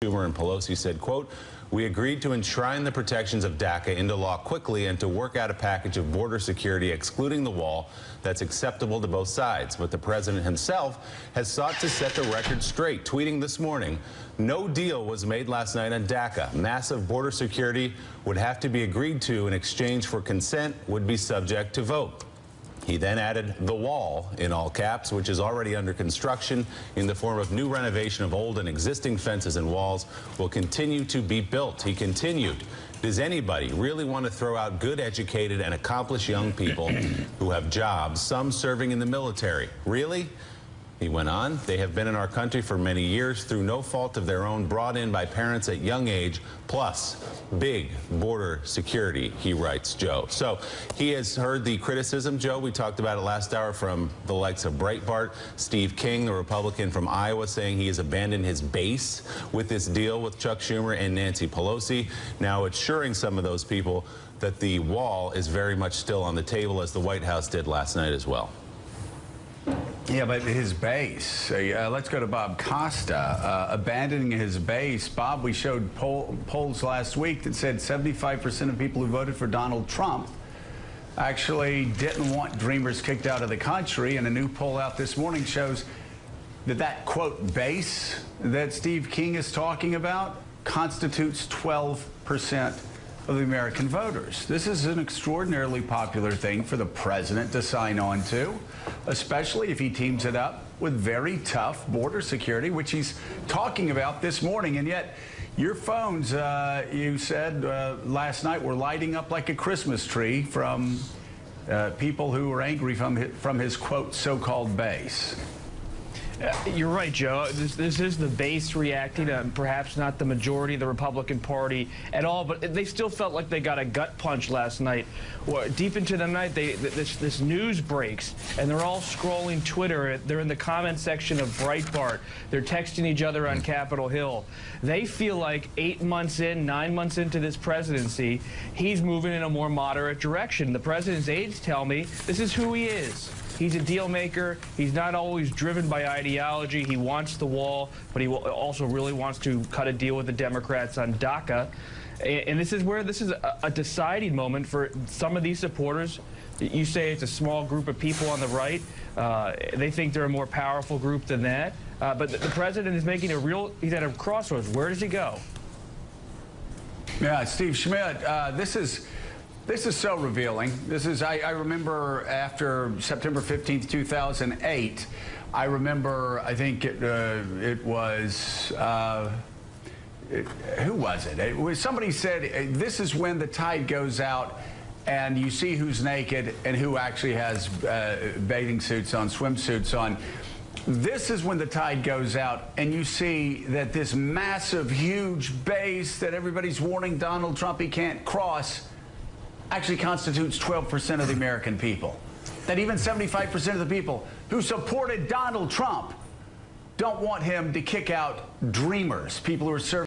Schumer and Pelosi said, quote, "We agreed to enshrine the protections of Daca into law quickly and to work out a package of border security excluding the wall that's acceptable to both sides." But the president himself has sought to set the record straight, tweeting this morning, "No deal was made last night on Daca. Massive border security would have to be agreed to in exchange for consent would be subject to vote." He then added the wall in all caps, which is already under construction in the form of new renovation of old and existing fences and walls will continue to be built. He continued, "Does anybody really want to throw out good, educated, and accomplished young people who have jobs, some serving in the military? Really?" He went on, "They have been in our country for many years through no fault of their own, brought in by parents at young age, plus big border security," he writes, Joe. So he has heard the criticism, Joe. We talked about it last hour from the likes of Breitbart. Steve King, the Republican from Iowa, saying he has abandoned his base with this deal with Chuck Schumer and Nancy Pelosi. Now assuring some of those people that the wall is very much still on the table, as the White House did last night as well. Yeah, but his base, let's go to Bob Costa, abandoning his base. Bob, we showed polls last week that said 75% of people who voted for Donald Trump actually didn't want Dreamers kicked out of the country. And a new poll out this morning shows that quote, base that Steve King is talking about constitutes 12% of the American voters. This is an extraordinarily popular thing for the president to sign on to, especially if he teams it up with very tough border security, which he's talking about this morning. And yet your phones, you said last night, were lighting up like a Christmas tree from people who were angry from his, quote, so-called base. You're right, Joe. This is the base reacting, perhaps not the majority of the Republican Party at all, but they still felt like they got a gut punch last night. Deep into the night, this news breaks, and they're all scrolling Twitter. They're in the comment section of Breitbart. They're texting each other on Capitol Hill. They feel like 8 months in, 9 months into this presidency, he's moving in a more moderate direction. The president's aides tell me this is who he is. He's a deal maker. He's not always driven by ideology. He wants the wall, but he also really wants to cut a deal with the Democrats on Daca. And this is where this is a deciding moment for some of these supporters. You say it's a small group of people on the right. They think they're a more powerful group than that. But the president is making he's at a crossroads. Where does he go? Yeah, Steve Schmidt, this is so revealing. I remember after September 15th, 2008, I remember, I think it was, who was it? It was somebody said, this is when the tide goes out and you see who's naked and who actually has bathing suits on, swimsuits on. This is when the tide goes out and you see that this massive, huge base that everybody's warning Donald Trump he can't cross actually constitutes 12% of the American people. That even 75% of the people who supported Donald Trump don't want him to kick out Dreamers, people who are serving